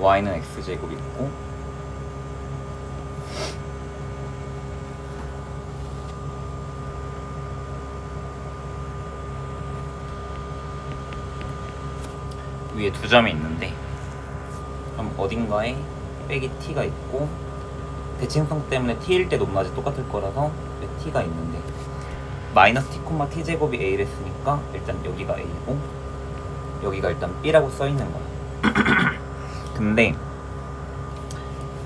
y는 x제곱 있고 위에 두 점이 있는데 그럼 어딘가에 빼기 t가 있고 대칭성 때문에 t일 때 높낮이 똑같을 거라서 t가 있는데 마이너스 t, t제곱이 a를 했으니까 일단 여기가 a고 여기가 일단 b라고 써있는 거야. 근데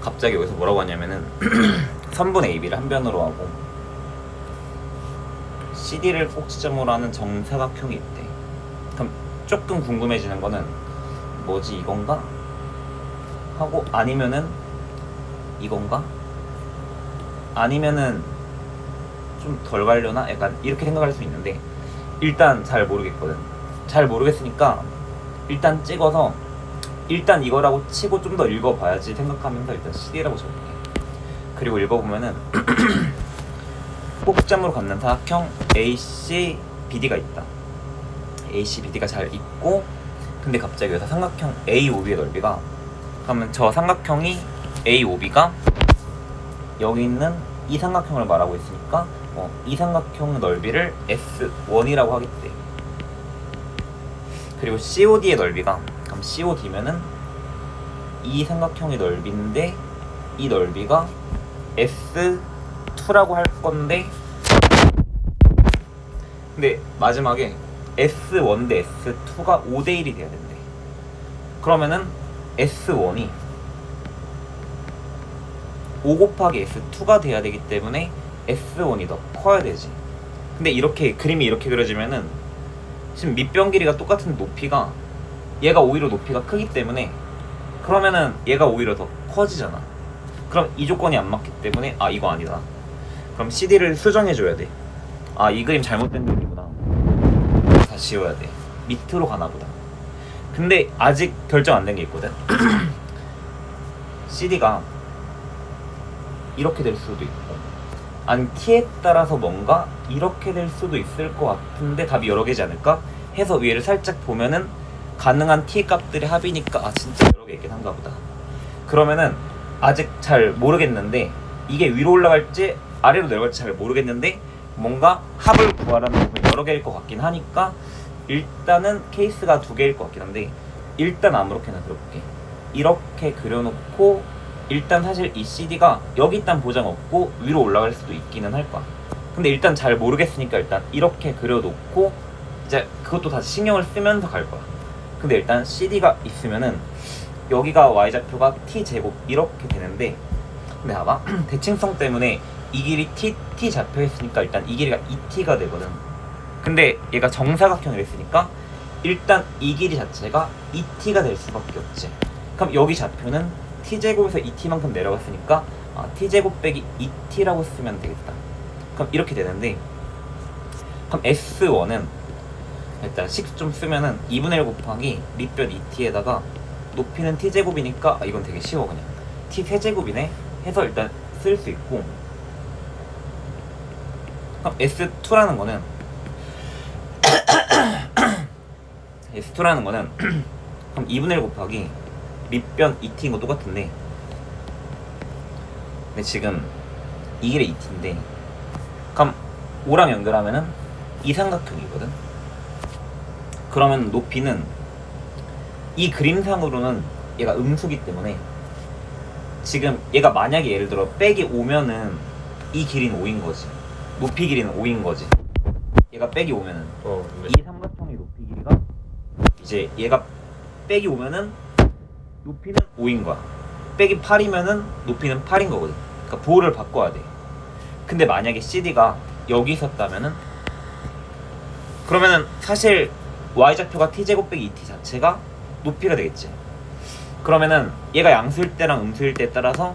갑자기 여기서 뭐라고 하냐면은 3분의 ab를 한 변으로 하고 CD를 꼭지점으로 하는 정사각형이 있대. 그럼 조금 궁금해지는 거는 뭐지 이건가? 하고 아니면은 이건가? 아니면은 좀 덜 가려나? 약간 이렇게 생각할 수 있는데 일단 잘 모르겠거든. 잘 모르겠으니까 일단 찍어서 일단 이거라고 치고 좀 더 읽어봐야지 생각하면서 일단 CD라고 적을게. 그리고 읽어보면은 꼭지점으로 갖는 사각형 AC, BD가 있다. AC, BD가 잘 있고 근데 갑자기 여기서 삼각형 AOB의 넓이가 그러면 저 삼각형이 AOB가 여기 있는 이 삼각형을 말하고 있으니까 이 삼각형 넓이를 S1이라고 하겠대. 그리고 COD의 넓이가 그럼 COD면은 이 삼각형의 넓이인데 이 넓이가 S2라고 할 건데 근데 마지막에 S1 대 S2가 5대1이 돼야 된대. 그러면은 S1이 5 곱하기 S2가 돼야 되기 때문에 S1이 더 커야 되지. 근데 이렇게 그림이 이렇게 그려지면은 지금 밑변 길이가 똑같은 높이가 얘가 오히려 높이가 크기 때문에 그러면은 얘가 오히려 더 커지잖아. 그럼 이 조건이 안 맞기 때문에 이거 아니다. 그럼 CD를 수정해줘야 돼. 이 그림 잘못된 그림이구나. 다 지워야 돼. 밑으로 가나 보다. 근데 아직 결정 안 된 게 있거든. CD가 이렇게 될 수도 있고 아니 t에 따라서 뭔가 이렇게 될 수도 있을 것 같은데 답이 여러 개지 않을까? 해서 위를 살짝 보면은 가능한 t 값들의 합이니까 진짜 여러 개 있긴 한가 보다. 그러면은 아직 잘 모르겠는데 이게 위로 올라갈지 아래로 내려갈지 잘 모르겠는데 뭔가 합을 구하라는 부분이 여러 개일 것 같긴 하니까 일단은 케이스가 두 개일 것 같긴 한데 일단 아무렇게나 그려볼게. 이렇게 그려놓고 일단 사실 이 CD가 여기 일단 보장 없고 위로 올라갈 수도 있기는 할 거야. 근데 일단 잘 모르겠으니까 일단 이렇게 그려놓고 이제 그것도 다시 신경을 쓰면서 갈 거야. 근데 일단 CD가 있으면은 여기가 y좌표가 t제곱 이렇게 되는데 근데 봐봐 대칭성 때문에 이 길이 t 좌표에 있으니까 일단 이 길이가 2t가 되거든. 근데 얘가 정사각형을 했으니까 일단 이 길이 자체가 2t가 될 수밖에 없지. 그럼 여기 좌표는 t제곱에서 2t만큼 내려갔으니까 t제곱 빼기 2t라고 쓰면 되겠다. 그럼 이렇게 되는데 그럼 S1은 일단 식수 좀 쓰면은 2분의 1 곱하기 밑변 2t에다가 높이는 t제곱이니까 이건 되게 쉬워. 그냥 t 세제곱이네 해서 일단 쓸 수 있고 그럼 S2라는 거는 S2라는 거는 그럼 2분의 1 곱하기 밑변 2t인 거 똑같은데 근데 지금 이 길의 2t인데 그럼 5랑 연결하면은 이 삼각형이거든. 그러면 높이는 이 그림상으로는 얘가 음수기 때문에 지금 얘가 만약에 예를 들어 빼기 5면은 이 길이는 5인 거지. 높이 길이는 5인 거지. 얘가 빼기 5면은 네. 이 삼각형의 높이 길이가 이제 얘가 빼기 5면은 높이는 5인 거야. 빼기 8이면은 높이는 8인 거거든. 그러니까 부호를 바꿔야 돼. 근데 만약에 CD가 여기 있었다면은 그러면은 사실 y좌표가 t제곱 빼기 2t 자체가 높이가 되겠지. 그러면은 얘가 양수일 때랑 음수일 때에 따라서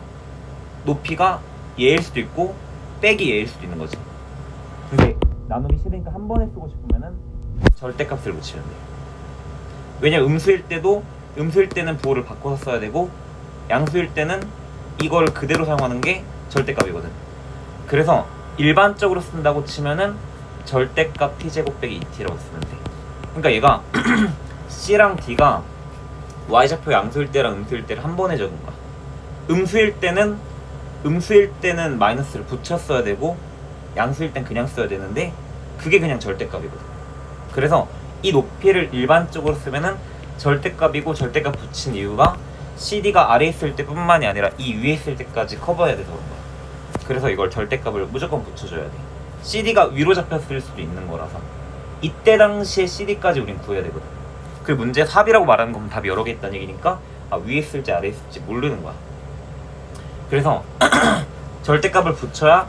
높이가 얘일 수도 있고 빼기 얘일 수도 있는 거지. 근데 나누기 싫으니까 한 번에 쓰고 싶으면은 절대값을 붙이면 돼. 왜냐면 음수일 때는 부호를 바꿔서 써야 되고 양수일 때는 이걸 그대로 사용하는 게 절대값이거든. 그래서 일반적으로 쓴다고 치면은 절대값 t제곱 빼기 2t라고 쓰면 돼. 그러니까 얘가 C랑 D가 y좌표 양수일 때랑 음수일 때를 한 번에 적은 거야. 음수일 때는 마이너스를 붙였어야 되고 양수일 땐 그냥 써야 되는데 그게 그냥 절대값이거든. 그래서 이 높이를 일반적으로 쓰면은 절대값이고 절대값 붙인 이유가 CD가 아래에 있을 때 뿐만이 아니라 이 위에 있을 때까지 커버해야 돼서 그런 거야. 그래서 이걸 절대값을 무조건 붙여줘야 돼. CD가 위로 잡혔을 수도 있는 거라서 이때 당시에 CD까지 우린 구해야 되거든. 그 문제 합이라고 말하는 건 답이 여러 개 있다는 얘기니까 위에 있을지 아래에 있을지 모르는 거야. 그래서 절대값을 붙여야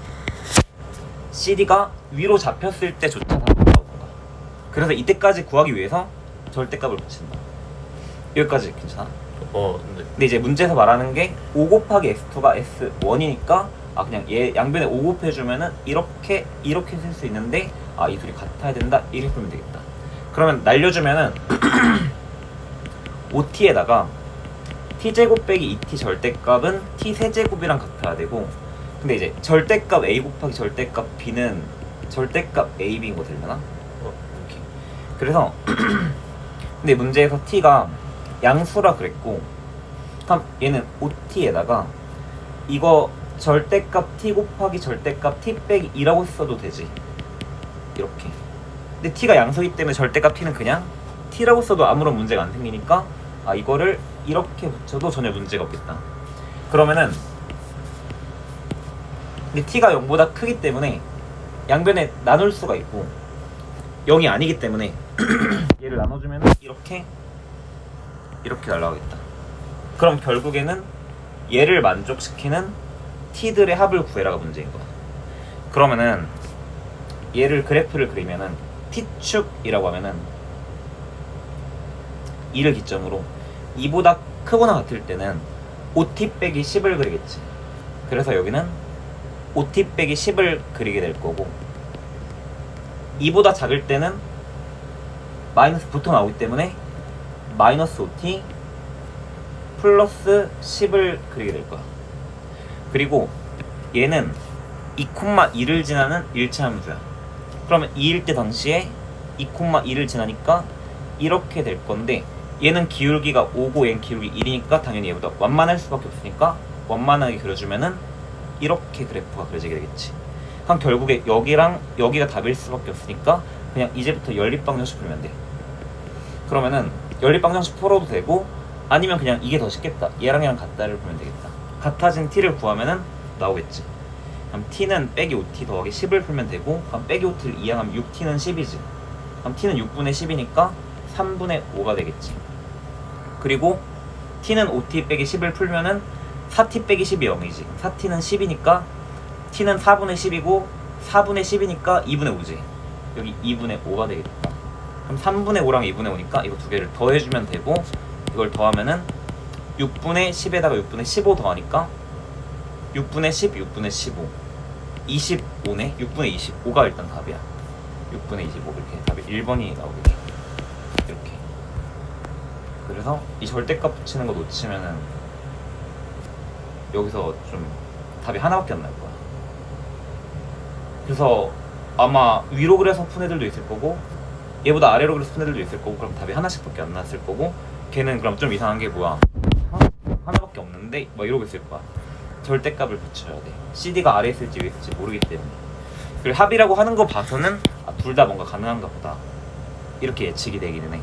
CD가 위로 잡혔을 때조차 답이 나오는 거야. 그래서 이때까지 구하기 위해서 절대값을 붙인다. 여기까지 괜찮아? 근데 이제 문제에서 말하는 게 5 곱하기 S2가 S1이니까 그냥 얘 양변에 5 곱해주면은 이렇게 쓸 수 있는데 이 둘이 같아야 된다 이렇게 풀면 되겠다. 그러면 날려주면은 OT에다가 t제곱 빼기 2t 절대값은 t 세제곱이랑 같아야 되고, 근데 이제 절대값 a 곱하기 절대값 b는 절대값 a, b인 거 되려나? 이렇게. 그래서 근데 문제에서 t가 양수라 그랬고, 그럼 얘는 OT에다가 이거 절대값 t 곱하기 절대값 t 빼기 2라고 써도 되지. 이렇게. 근데 t가 양수이기 때문에 절대값 t는 그냥 t라고 써도 아무런 문제가 안 생기니까 이거를 이렇게 붙여도 전혀 문제가 없겠다. 그러면은 근데 t가 0보다 크기 때문에 양변에 나눌 수가 있고 0이 아니기 때문에 얘를 나눠주면 이렇게 날라가겠다. 그럼 결국에는 얘를 만족시키는 t들의 합을 구해라가 문제인 거야. 그러면은 얘를 그래프를 그리면은 t축이라고 하면은 2를 기점으로 2보다 크거나 같을 때는 5t 빼기 10을 그리겠지. 그래서 여기는 5t 빼기 10을 그리게 될 거고, 2보다 작을 때는 마이너스 붙어 나오기 때문에 마이너스 5t 플러스 10을 그리게 될 거야. 그리고 얘는 2,2를 지나는 일차 함수야. 그러면 2일 때 당시에 2,2를 지나니까 이렇게 될 건데, 얘는 기울기가 5고 얘는 기울기 1이니까 당연히 얘보다 완만할 수밖에 없으니까 완만하게 그려주면은 이렇게 그래프가 그려지게 되겠지. 그럼 결국에 여기랑 여기가 답일 수밖에 없으니까 그냥 이제부터 연립방정식 풀면 돼. 그러면은 연립방정식 풀어도 되고, 아니면 그냥 이게 더 쉽겠다, 얘랑 얘랑 같다를 풀면 되겠다. 같아진 t를 구하면은 나오겠지. 그럼 t는 빼기 5t 더하기 10을 풀면 되고, 그럼 빼기 5t를 이항하면 6t는 10이지. 그럼 t는 6분의 10이니까 3분의 5가 되겠지. 그리고 t는 5t 빼기 10을 풀면은 4t 빼기 10이 0이지. 4t는 10이니까 t는 4분의 10이고 4분의 10이니까 2분의 5지. 여기 2분의 5가 되겠다. 그럼 3분의 5랑 2분의 5니까 이거 두 개를 더해주면 되고, 이걸 더하면은 6분의 10에다가 6분의 15 더하니까 6분의 10, 6분의 15 25네. 6분의 25가 일단 답이야. 6분의 25 이렇게 답이 1번이 나오겠네. 이렇게. 그래서 이 절대값 붙이는 거 놓치면은 여기서 좀 답이 하나밖에 안 날 거야. 그래서 아마 위로 그려서 푼 애들도 있을 거고, 얘보다 아래로 그려서 푼 애들도 있을 거고, 그럼 답이 하나씩밖에 안 났을 거고, 걔는 그럼 좀 이상한 게 뭐야, 하나밖에 없는데 막 이러고 있을 거야. 절대값을 붙여야 돼. CD가 아래에 있을지 위에 있을지 모르기 때문에. 그리고 합이라고 하는 거 봐서는 둘 다 뭔가 가능한가 보다 이렇게 예측이 되기는 해.